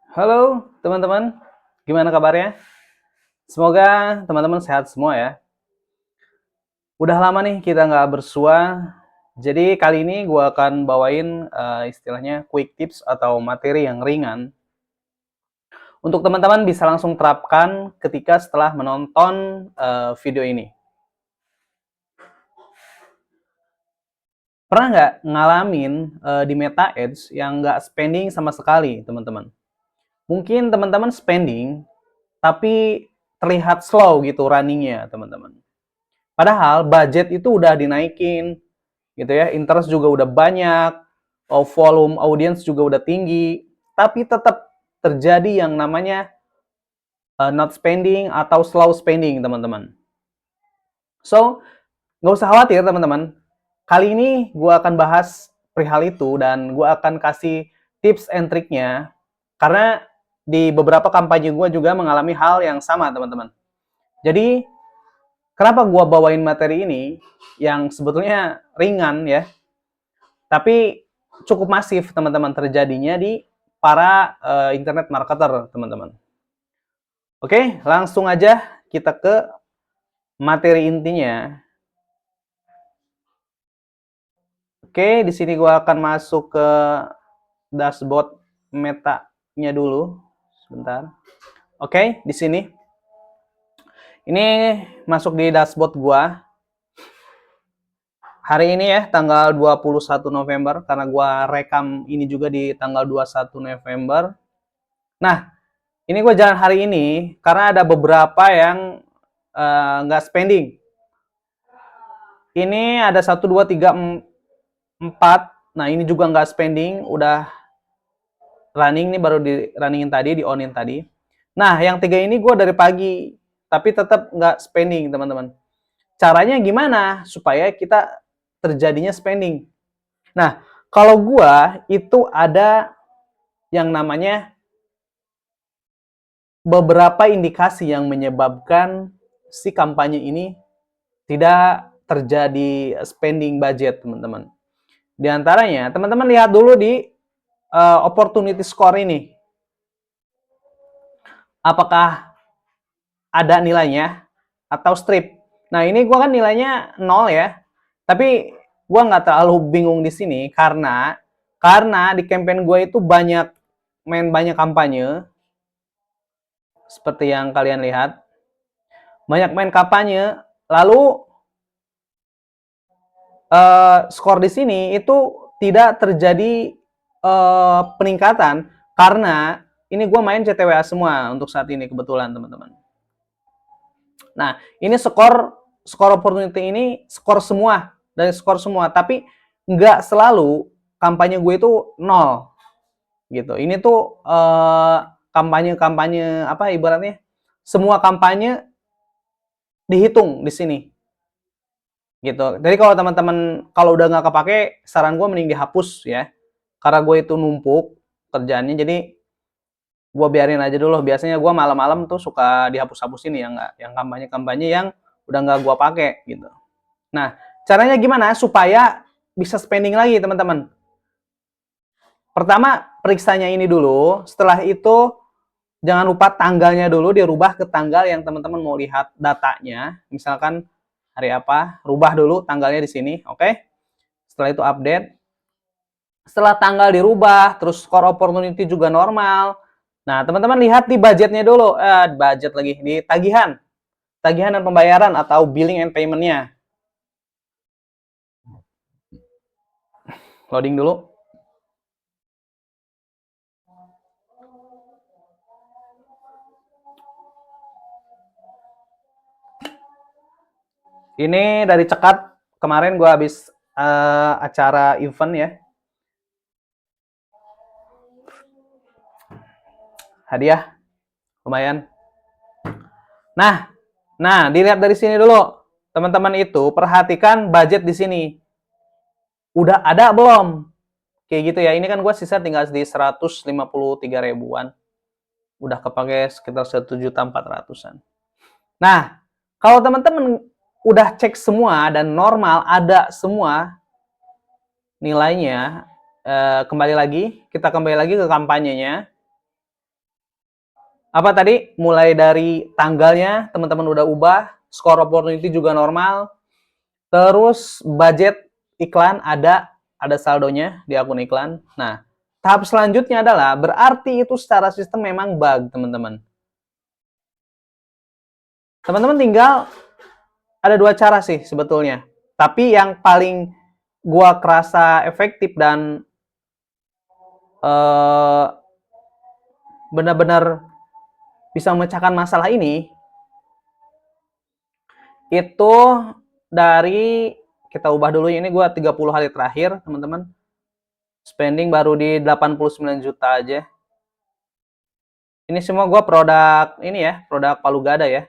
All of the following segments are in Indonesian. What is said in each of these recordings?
Halo teman-teman, gimana kabarnya? Semoga teman-teman sehat semua ya. Udah lama nih kita nggak bersua, jadi kali ini gue akan bawain istilahnya quick tips atau materi yang ringan untuk teman-teman bisa langsung terapkan ketika setelah menonton video ini. Pernah nggak ngalamin di Meta Ads yang nggak spending sama sekali, teman-teman? Mungkin teman-teman spending, tapi terlihat slow gitu runningnya, teman-teman. Padahal budget itu udah dinaikin, gitu ya. Interest juga udah banyak, volume audience juga udah tinggi, tapi tetap terjadi yang namanya not spending atau slow spending, teman-teman. So, nggak usah khawatir, teman-teman. Kali ini gue akan bahas perihal itu dan gue akan kasih tips and triknya karena di beberapa kampanye gue juga mengalami hal yang sama, teman-teman. Jadi, kenapa gue bawain materi ini yang sebetulnya ringan ya, tapi cukup masif teman-teman terjadinya di para internet marketer, teman-teman. Oke, langsung aja kita ke materi intinya. Oke, di sini gua akan masuk ke dashboard Meta-nya dulu. Sebentar. Oke, di sini. Ini masuk di dashboard gua. Hari ini ya, tanggal 21 November, karena gua rekam ini juga di tanggal 21 November. Nah, ini gue jalan hari ini karena ada beberapa yang nggak spending. Ini ada 1, 2, 3, 4. Nah, ini juga nggak spending, udah running nih, baru di runningin tadi, di onin tadi. Nah, yang 3 ini gue dari pagi, tapi tetap nggak spending, teman-teman. Caranya gimana supaya kita terjadinya spending? Nah, kalau gue itu ada yang namanya beberapa indikasi yang menyebabkan si kampanye ini tidak terjadi spending budget, teman-teman. Di antaranya, teman-teman lihat dulu di opportunity score ini. Apakah ada nilainya atau strip? Nah, ini gue kan nilainya 0 ya. Tapi gue nggak terlalu bingung di sini karena di campaign gue itu banyak kampanye seperti yang kalian lihat. Banyak main kampanye, lalu skor di sini itu tidak terjadi peningkatan karena ini gue main CTWA semua untuk saat ini kebetulan, teman-teman. Nah, ini skor opportunity ini skor semua, dari skor semua, tapi nggak selalu kampanye gue itu 0 gitu. Ini tuh kampanye-kampanye apa ibaratnya? Semua kampanye dihitung di sini gitu. Jadi kalau teman-teman kalau udah nggak kepake, saran gue mending dihapus ya. Karena gue itu numpuk kerjaannya, jadi gue biarin aja dulu. Biasanya gue malam-malam tuh suka dihapus-hapusin yang kampanye-kampanye yang udah nggak gue pakai gitu. Nah, caranya gimana supaya bisa spending lagi, teman-teman? Pertama, periksanya ini dulu. Setelah itu jangan lupa tanggalnya dulu dirubah ke tanggal yang teman-teman mau lihat datanya. Misalkan hari apa, rubah dulu tanggalnya di sini, oke? Setelah itu update. Setelah tanggal dirubah, terus score opportunity juga normal. Nah, teman-teman lihat di budgetnya dulu. Budget lagi, di tagihan. Tagihan dan pembayaran atau billing and payment-nya. Loading dulu. Ini dari Cekat. Kemarin gue habis acara event ya. Hadiah. Lumayan. Nah, dilihat dari sini dulu. Teman-teman itu perhatikan budget di sini. Udah ada belum? Kayak gitu ya. Ini kan gue sisa tinggal di 153 ribuan. Udah kepake sekitar 1.400.000-an. Nah, kalau teman-teman udah cek semua dan normal, ada semua nilainya, kita kembali lagi ke kampanyenya. Apa tadi? Mulai dari tanggalnya teman-teman udah ubah, score opportunity juga normal, terus budget iklan ada saldonya di akun iklan. Nah, tahap selanjutnya adalah berarti itu secara sistem memang bug, teman-teman. Teman-teman tinggal ada dua cara sih sebetulnya. Tapi yang paling gua kerasa efektif dan benar-benar bisa memecahkan masalah ini itu dari kita ubah dulu ini gua 30 hari terakhir, teman-teman. Spending baru di 89 juta aja. Ini semua gua produk ini ya, produk Palu Gada ya.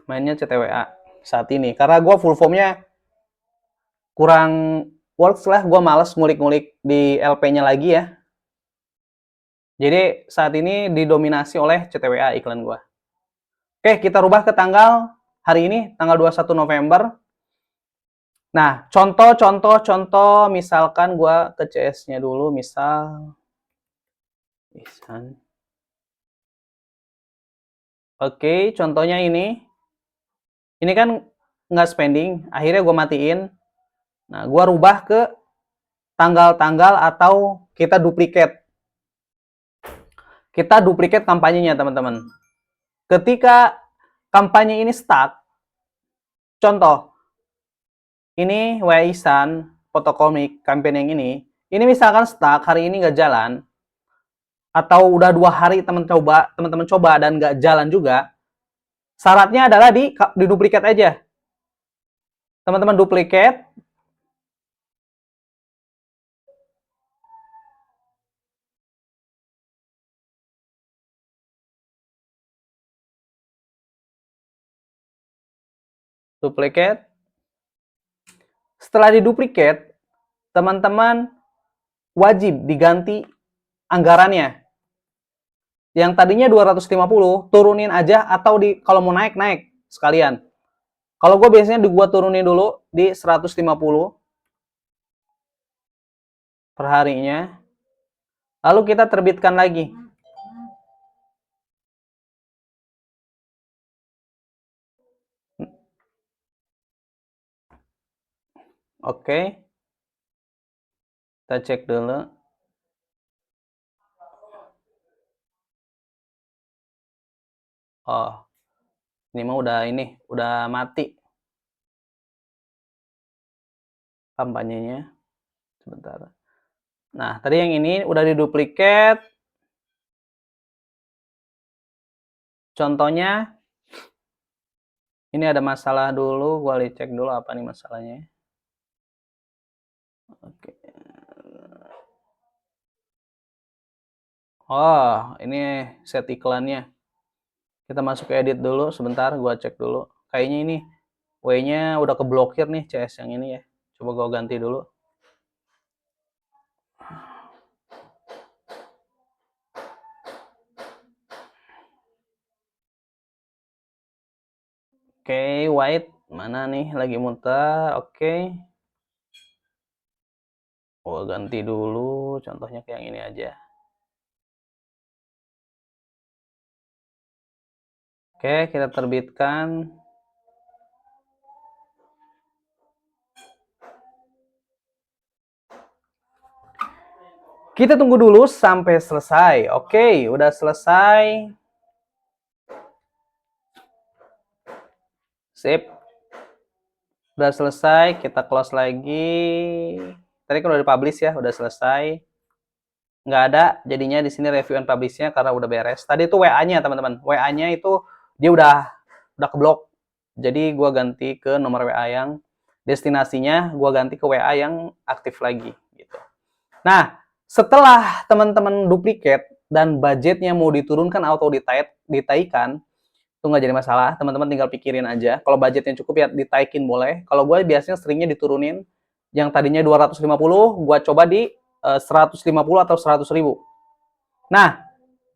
Mainnya CTWA saat ini. Karena gua full formnya kurang works lah, gua males ngulik-ngulik di LP-nya lagi ya. Jadi saat ini didominasi oleh CTWA iklan gua. Oke, kita rubah ke tanggal hari ini, tanggal 21 November. Nah, contoh misalkan gua ke CS-nya dulu, misal Oke, contohnya ini. Ini kan nggak spending, akhirnya gua matiin. Nah, gua rubah ke tanggal-tanggal atau kita duplikat. Kita duplikat kampanyenya, teman-teman. Ketika kampanye ini stuck, contoh, ini Waisan, fotokomik, campaign yang ini misalkan stuck, hari ini nggak jalan, atau udah 2 hari teman-teman coba dan nggak jalan juga, syaratnya adalah di duplikat aja. Teman-teman duplikat, duplikat. Setelah diduplikat, teman-teman wajib diganti anggarannya. Yang tadinya 250, turunin aja atau kalau mau naik sekalian. Kalau gue biasanya gue turunin dulu di 150 per harinya. Lalu kita terbitkan lagi. Oke. Kita cek dulu. Oh, ini mah udah mati kampanyenya. Sebentar. Nah, tadi yang ini udah diduplikat. Contohnya, ini ada masalah dulu. Gua cek dulu apa nih masalahnya. Oke. Oh, ini set iklannya. Kita masuk ke edit dulu sebentar, gua cek dulu. Kayaknya ini W-nya udah keblokir nih CS yang ini ya. Coba gua ganti dulu. Oke, white mana nih lagi muter. Oke. Gua ganti dulu, contohnya kayak yang ini aja. Oke, kita terbitkan. Kita tunggu dulu sampai selesai. Oke, udah selesai. Sip. Udah selesai, kita close lagi. Tadi kan udah dipublish ya, udah selesai. Nggak ada, jadinya di sini review and publish-nya karena udah beres. Tadi itu WA-nya, teman-teman. WA-nya itu dia udah keblok. Jadi gua ganti ke nomor WA yang destinasinya, gua ganti ke WA yang aktif lagi gitu. Nah, setelah teman-teman duplikat dan budgetnya mau diturunkan atau ditaikan, itu nggak jadi masalah. Teman-teman tinggal pikirin aja. Kalau budgetnya cukup ya ditaikin boleh. Kalau gue biasanya seringnya diturunin. Yang tadinya 250, gue coba di 150 atau 100.000. Nah,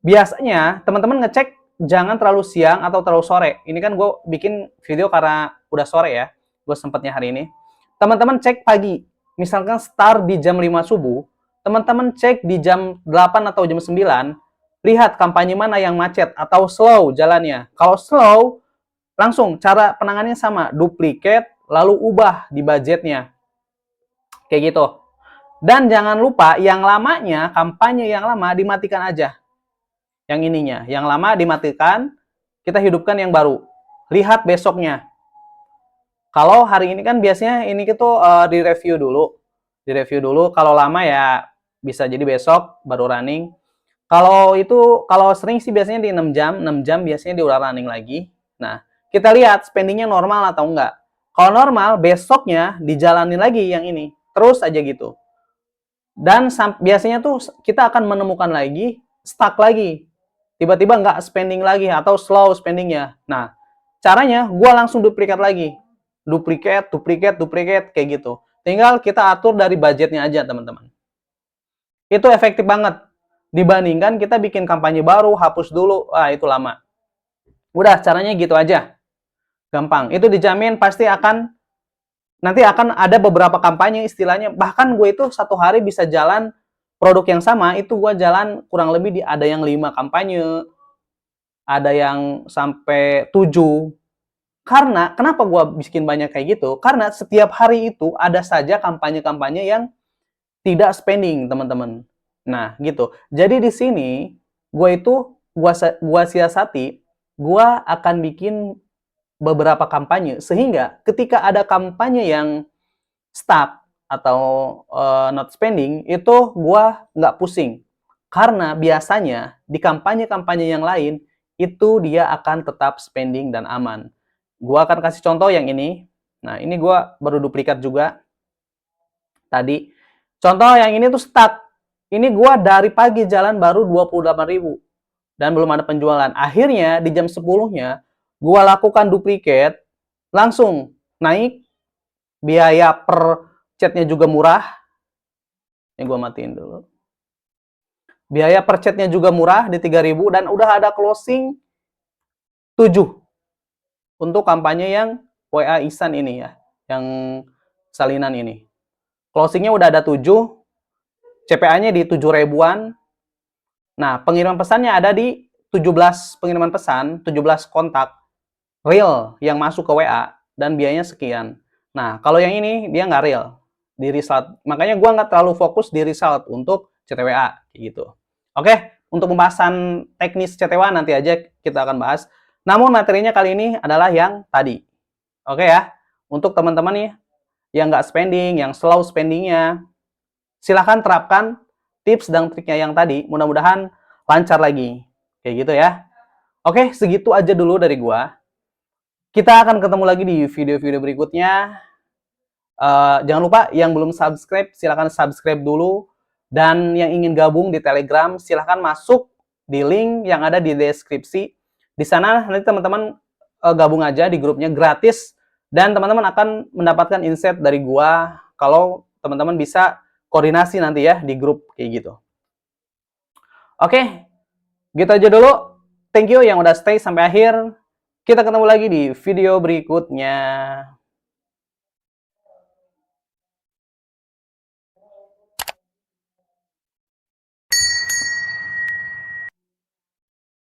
biasanya teman-teman ngecek jangan terlalu siang atau terlalu sore. Ini kan gue bikin video karena udah sore ya. Gue sempatnya hari ini. Teman-teman cek pagi. Misalkan start di jam 5 subuh, teman-teman cek di jam 8 atau jam 9, lihat kampanye mana yang macet atau slow jalannya. Kalau slow, langsung cara penanganannya sama, duplicate, lalu ubah di budgetnya. Kayak gitu. Dan jangan lupa yang lamanya, kampanye yang lama dimatikan aja. Yang ininya, yang lama dimatikan, kita hidupkan yang baru. Lihat besoknya. Kalau hari ini kan biasanya ini kita direview dulu. Direview dulu, kalau lama ya bisa jadi besok baru running. Kalau itu, kalau sering sih biasanya di 6 jam, 6 jam biasanya dia udah running lagi. Nah, kita lihat spendingnya normal atau enggak. Kalau normal, besoknya dijalani lagi yang ini. Terus aja gitu. Dan biasanya tuh kita akan menemukan lagi, stuck lagi. Tiba-tiba nggak spending lagi atau slow spendingnya. Nah, caranya gue langsung duplikat lagi. Duplikat, duplikat, duplikat, kayak gitu. Tinggal kita atur dari budgetnya aja, teman-teman. Itu efektif banget. Dibandingkan kita bikin kampanye baru, hapus dulu, itu lama. Udah, caranya gitu aja. Gampang. Itu dijamin pasti nanti akan ada beberapa kampanye istilahnya. Bahkan gue itu satu hari bisa jalan produk yang sama, itu gue jalan kurang lebih ada yang 5 kampanye, ada yang sampai 7. Karena, kenapa gue bikin banyak kayak gitu? Karena setiap hari itu ada saja kampanye-kampanye yang tidak spending, teman-teman. Nah, gitu. Jadi di sini gua siasati, gua akan bikin beberapa kampanye sehingga ketika ada kampanye yang stuck atau not spending itu gua nggak pusing. Karena biasanya di kampanye-kampanye yang lain itu dia akan tetap spending dan aman. Gua akan kasih contoh yang ini. Nah, ini gua baru duplikat juga tadi. Contoh yang ini tuh stuck. Ini gua dari pagi jalan baru 28.000 dan belum ada penjualan. Akhirnya di jam 10-nya gua lakukan duplicate, langsung naik, biaya per chatnya juga murah. Ini gua matiin dulu. Biaya per chatnya juga murah di 3.000 dan udah ada closing 7 untuk kampanye yang WA Ihsan ini ya, yang salinan ini. Closingnya udah ada 7, CPA-nya di 7 ribuan. Nah, pengiriman pesannya ada di 17 pengiriman pesan, 17 kontak real yang masuk ke WA dan biayanya sekian. Nah, kalau yang ini dia nggak real di result. Makanya gua nggak terlalu fokus di result untuk CTWA gitu. Oke, untuk pembahasan teknis CTWA nanti aja kita akan bahas. Namun materinya kali ini adalah yang tadi. Oke ya, untuk teman-teman nih yang nggak spending, yang slow spendingnya, silahkan terapkan tips dan triknya yang tadi. Mudah-mudahan lancar lagi. Kayak gitu ya. Oke, segitu aja dulu dari gua. Kita akan ketemu lagi di video-video berikutnya. Jangan lupa yang belum subscribe, silahkan subscribe dulu. Dan yang ingin gabung di Telegram, silahkan masuk di link yang ada di deskripsi. Di sana nanti teman-teman gabung aja di grupnya gratis. Dan teman-teman akan mendapatkan insight dari gua kalau teman-teman bisa koordinasi nanti ya di grup kayak gitu. Oke, gitu aja dulu. Thank you yang udah stay sampai akhir. Kita ketemu lagi di video berikutnya.